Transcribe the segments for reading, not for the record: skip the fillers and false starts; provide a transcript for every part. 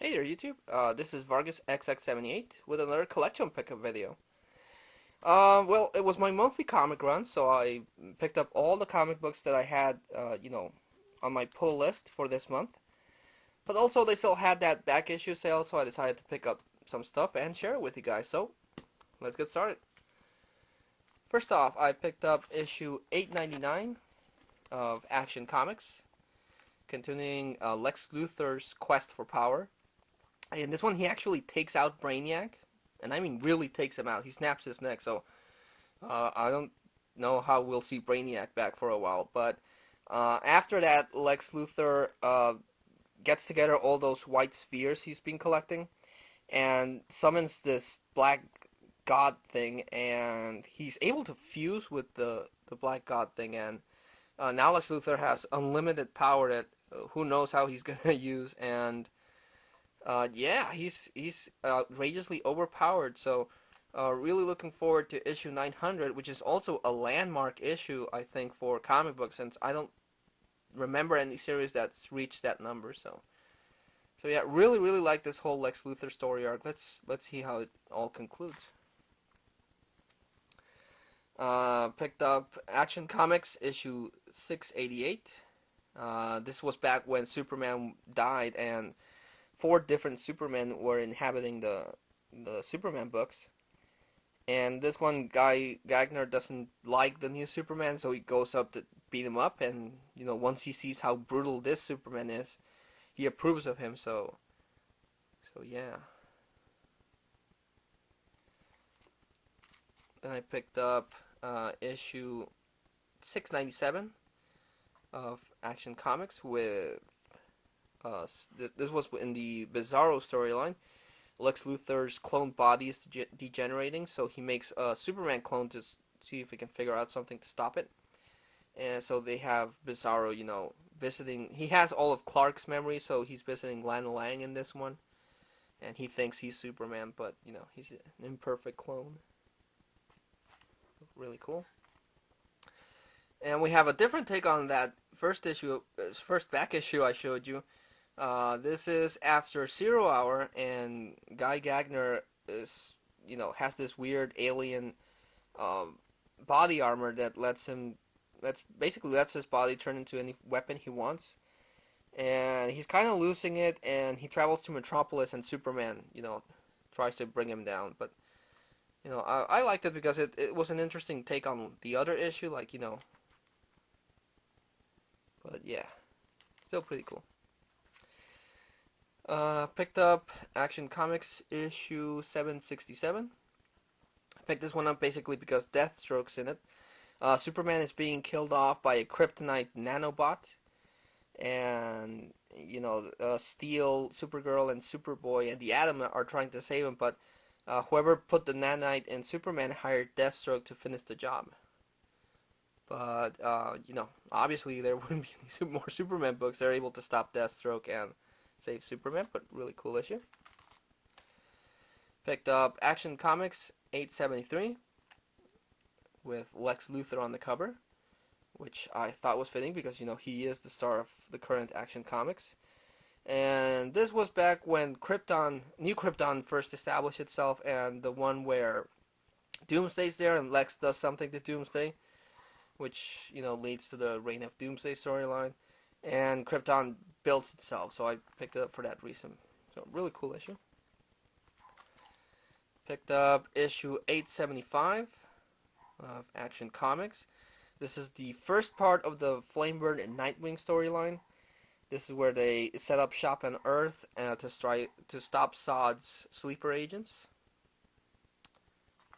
Hey there, YouTube. This is Vargas XX78 with another collection pickup video. Well, it was my monthly comic run, so I picked up all the comic books that I had, on my pull list for this month. But also, they still had that back issue sale, so I decided to pick up some stuff and share it with you guys. So, let's get started. First off, I picked up issue 899 of Action Comics, continuing Lex Luthor's quest for power. In this one, he actually takes out Brainiac, and I mean really takes him out. He snaps his neck, so I don't know how we'll see Brainiac back for a while. But after that, Lex Luthor gets together all those white spheres he's been collecting and summons this black god thing, and he's able to fuse with the black god thing, and now Lex Luthor has unlimited power that who knows how he's gonna use, and yeah, he's outrageously overpowered. So, really looking forward to issue 900, which is also a landmark issue, I think, for comic books, since I don't remember any series that's reached that number. So yeah, really like this whole Lex Luthor story arc. Let's see how it all concludes. Picked up Action Comics issue 688. This was back when Superman died, and four different Supermen were inhabiting the Superman books. And this one guy, Gagner, doesn't like the new Superman, so he goes up to beat him up. And once he sees how brutal this Superman is, he approves of him. So yeah. Then I picked up issue 697 of Action Comics with this was in the Bizarro storyline. Lex Luthor's clone body is degenerating, so he makes a Superman clone to see if he can figure out something to stop it. And so they have Bizarro, visiting. He has all of Clark's memories, so he's visiting Lana Lang in this one. And he thinks he's Superman, but, he's an imperfect clone. Really cool. And we have a different take on that first back issue I showed you. This is after 0 Hour, and Guy Gagner is, has this weird alien body armor that lets his body turn into any weapon he wants. And he's kind of losing it, and he travels to Metropolis, and Superman, tries to bring him down. But, I liked it because it was an interesting take on the other issue, but yeah, still pretty cool. Picked up Action Comics issue 767. I picked this one up basically because Deathstroke's in it. Superman is being killed off by a kryptonite nanobot, and Steel, Supergirl, and Superboy and the Atom are trying to save him, but whoever put the nanite in Superman hired Deathstroke to finish the job. But obviously there wouldn't be any more Superman books. They're able to stop Deathstroke and save Superman, but really cool issue. Picked up Action Comics 873 with Lex Luthor on the cover, which I thought was fitting because, he is the star of the current Action Comics. And this was back when New Krypton first established itself, and the one where Doomsday's there and Lex does something to Doomsday, which, leads to the Reign of Doomsday storyline. And Krypton builds itself, so I picked it up for that reason. So, really cool issue. Picked up issue 875 of Action Comics. This is the first part of the Flamebird and Nightwing storyline. This is where they set up shop on Earth to stop Zod's sleeper agents.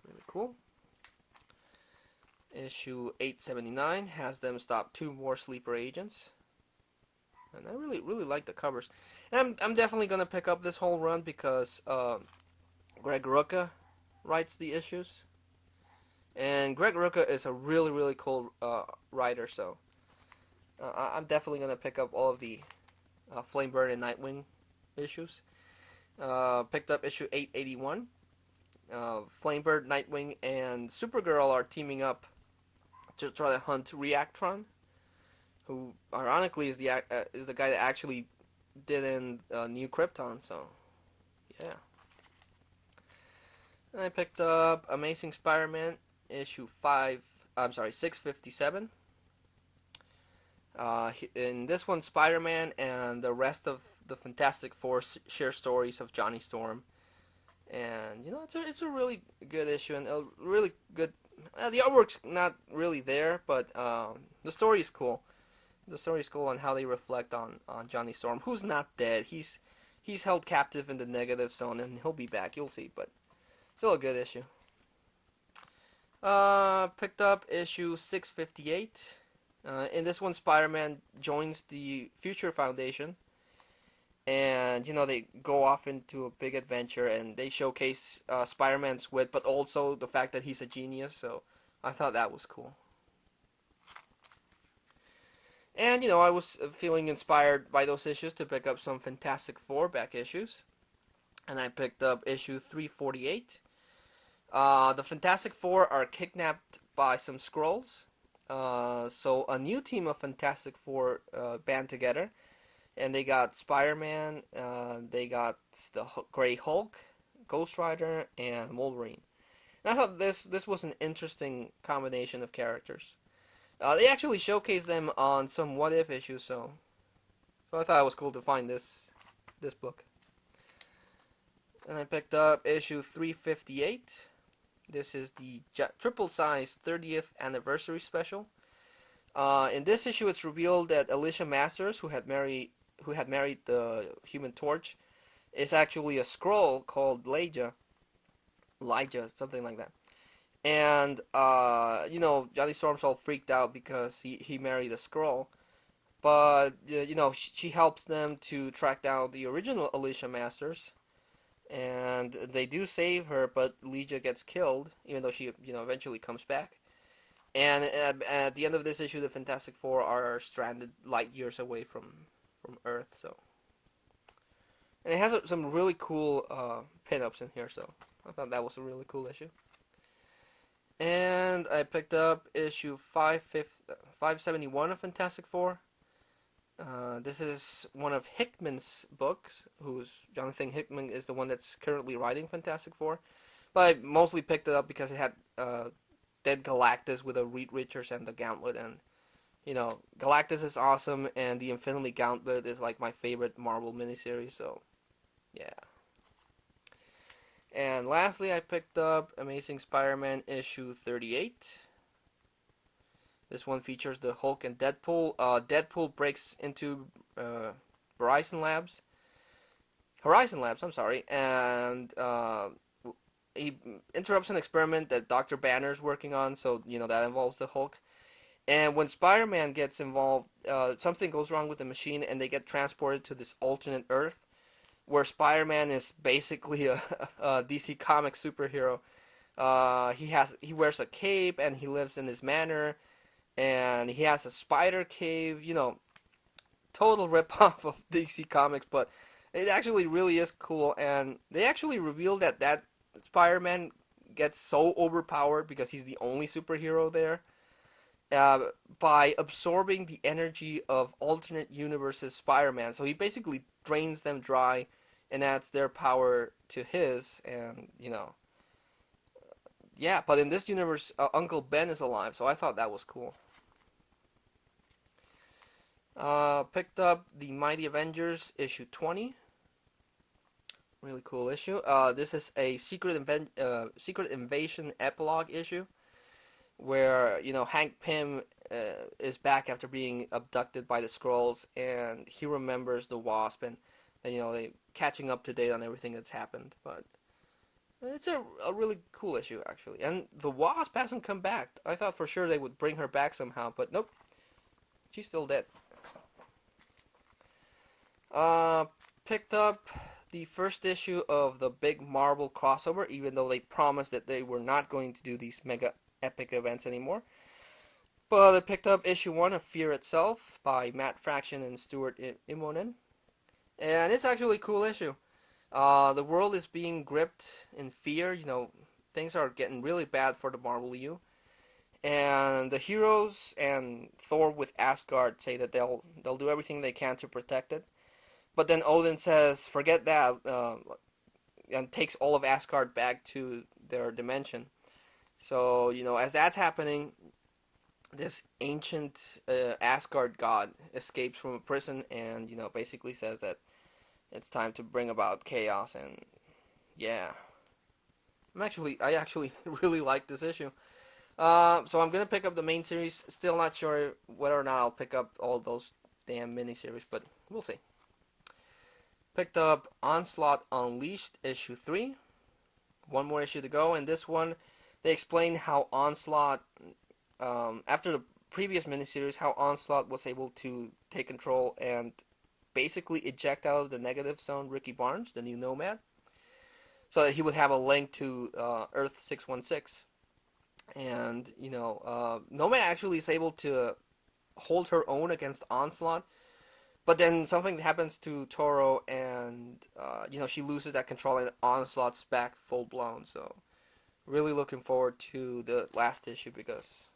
Really cool. Issue 879 has them stop 2 more sleeper agents. And I really like the covers. And I'm definitely going to pick up this whole run because Greg Rucka writes the issues. And Greg Rucka is a really cool writer, so I'm definitely going to pick up all of the Flamebird and Nightwing issues. Picked up issue 881. Flamebird, Nightwing, and Supergirl are teaming up to try to hunt Reactron, who ironically is the guy that actually did in New Krypton. So yeah, and I picked up Amazing Spider-Man issue 5. I'm sorry, 657. In this one, Spider-Man and the rest of the Fantastic Four share stories of Johnny Storm, and it's a really good issue and a really good. The artwork's not really there, but the story is cool. The story is cool on how they reflect on Johnny Storm, who's not dead. He's held captive in the negative zone, and he'll be back. You'll see, but still a good issue. Picked up issue 658. In this one, Spider-Man joins the Future Foundation, and they go off into a big adventure, and they showcase Spider-Man's wit, but also the fact that he's a genius. So I thought that was cool. And I was feeling inspired by those issues to pick up some Fantastic Four back issues, and I picked up issue 348. The Fantastic Four are kidnapped by some Skrulls. So a new team of Fantastic Four band together, and they got Spider-Man, they got the Grey Hulk, Ghost Rider, and Wolverine. And I thought this was an interesting combination of characters. They actually showcased them on some What If issues, so I thought it was cool to find this book. And I picked up issue 358. This is the triple size 30th anniversary special. In this issue, it's revealed that Alicia Masters, who had married the Human Torch, is actually a Skrull called Elijah, something like that. And Johnny Storm's all freaked out because he married a Skrull. But she helps them to track down the original Alicia Masters, and they do save her, but Legia gets killed, even though she eventually comes back. And at the end of this issue, the Fantastic Four are stranded light years away from Earth. So, and it has some really cool pinups in here. So I thought that was a really cool issue. And I picked up issue 571 of Fantastic Four. This is one of Hickman's books, who's Jonathan Hickman is the one that's currently writing Fantastic Four. But I mostly picked it up because it had Dead Galactus with a Reed Richards and the Gauntlet, and Galactus is awesome, and the Infinity Gauntlet is like my favorite Marvel miniseries. So, yeah. And lastly, I picked up Amazing Spider-Man issue 38. This one features the Hulk and Deadpool. Deadpool breaks into Horizon Labs, I'm sorry, and he interrupts an experiment that Dr. Banner's working on, so that involves the Hulk. And when Spider-Man gets involved, something goes wrong with the machine, and they get transported to this alternate Earth, where Spider-Man is basically a DC Comics superhero. He wears a cape, and he lives in his manor, and he has a spider cave. Total rip-off of DC Comics, but it actually really is cool. And they actually revealed that Spider-Man gets so overpowered because he's the only superhero there, by absorbing the energy of alternate universes Spider-Man. So he basically drains them dry and adds their power to his, and yeah. But in this universe, Uncle Ben is alive, so I thought that was cool. Picked up the Mighty Avengers issue 20. Really cool issue. This is a Secret Invasion epilogue issue, where Hank Pym is back after being abducted by the Skrulls, and he remembers the Wasp, and they catching up to date on everything that's happened. But it's a really cool issue, actually. And the Wasp hasn't come back. I thought for sure they would bring her back somehow, but nope, she's still dead. Picked up the first issue of the big Marvel crossover, even though they promised that they were not going to do these mega epic events anymore. But I picked up issue 1 of Fear Itself by Matt Fraction and Stuart Immonen. And it's actually a cool issue. The world is being gripped in fear. Things are getting really bad for the Marvel U. And the heroes and Thor with Asgard say that they'll do everything they can to protect it. But then Odin says, "Forget that," and takes all of Asgard back to their dimension. So as that's happening, this ancient Asgard god escapes from a prison and basically says that it's time to bring about chaos. And yeah, I actually really like this issue. So I'm gonna pick up the main series. Still not sure whether or not I'll pick up all those damn miniseries, but we'll see. Picked up Onslaught Unleashed issue 3. One more issue to go, and this one they explain how Onslaught, after the previous miniseries, how Onslaught was able to take control and basically eject out of the negative zone Ricky Barnes, the new Nomad, so that he would have a link to Earth 616. And Nomad actually is able to hold her own against Onslaught, but then something happens to Toro, and she loses that control, and Onslaught's back full blown. So really looking forward to the last issue because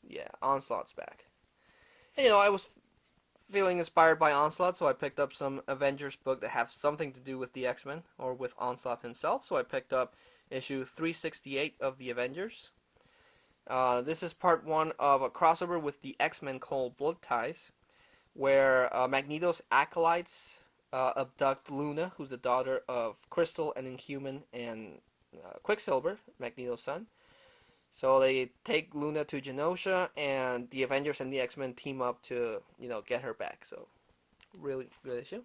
yeah, Onslaught's back. And I was feeling inspired by Onslaught, so I picked up some Avengers book that have something to do with the X-Men or with Onslaught himself. So I picked up issue 368 of the Avengers. This is part one of a crossover with the X-Men called Blood Ties, where Magneto's acolytes abduct Luna, who's the daughter of Crystal, and Inhuman, and Quicksilver, Magneto's son. So they take Luna to Genosha, and the Avengers and the X-Men team up to, get her back. So, really good issue.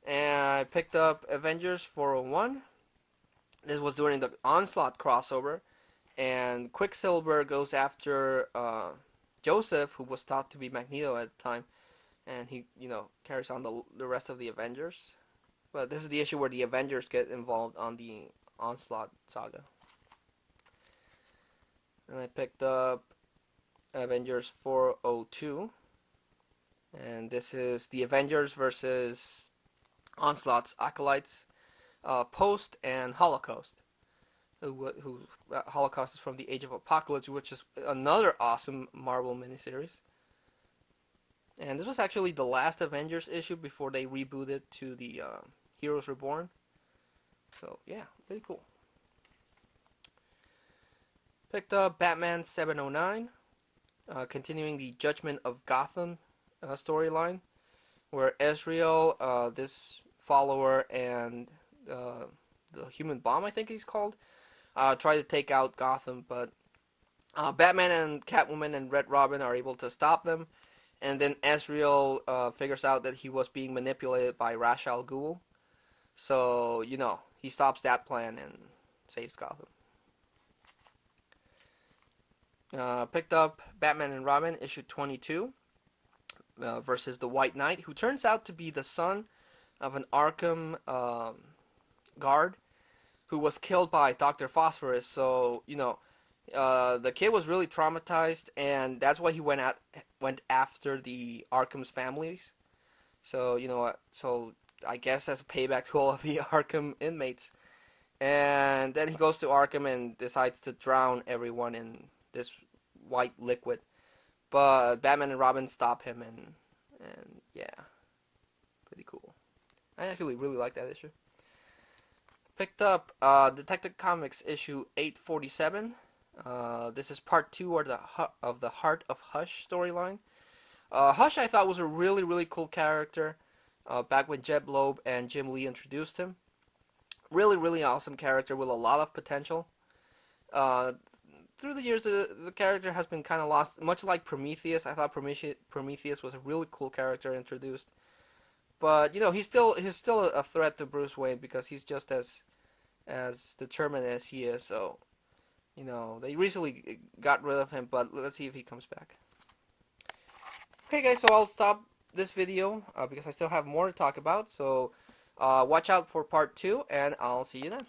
And I picked up Avengers 401. This was during the Onslaught crossover, and Quicksilver goes after Joseph, who was thought to be Magneto at the time, and he, carries on the rest of the Avengers. But this is the issue where the Avengers get involved on the Onslaught saga. And I picked up Avengers 402. And this is the Avengers versus Onslaught's acolytes, Post and Holocaust. Holocaust is from the Age of Apocalypse, which is another awesome Marvel miniseries. And this was actually the last Avengers issue before they rebooted to the Heroes Reborn. So yeah, pretty cool. Picked up Batman 709, continuing the Judgment of Gotham storyline, where Ezreal, this follower, and the Human Bomb, I think he's called, try to take out Gotham, but Batman and Catwoman and Red Robin are able to stop them, and then Ezreal figures out that he was being manipulated by Ra's al Ghul, so, he stops that plan and saves Gotham. Picked up Batman and Robin, issue 22, versus the White Knight, who turns out to be the son of an Arkham guard who was killed by Dr. Phosphorus. So, the kid was really traumatized, and that's why he went after the Arkham's families. So, so I guess as a payback to all of the Arkham inmates. And then he goes to Arkham and decides to drown everyone in this white liquid, but Batman and Robin stop him, and yeah, pretty cool. I actually really like that issue. Picked up Detective Comics issue 847. This is part 2 of the Heart of Hush storyline. Hush, I thought, was a really, really cool character back when Jeb Loeb and Jim Lee introduced him. Really, really awesome character with a lot of potential. Through the years, the character has been kind of lost, much like Prometheus. I thought Prometheus was a really cool character introduced, but he's still a threat to Bruce Wayne because he's just as determined as he is. So, they recently got rid of him, but let's see if he comes back. Okay, guys, so I'll stop this video because I still have more to talk about. So, watch out for part 2, and I'll see you then.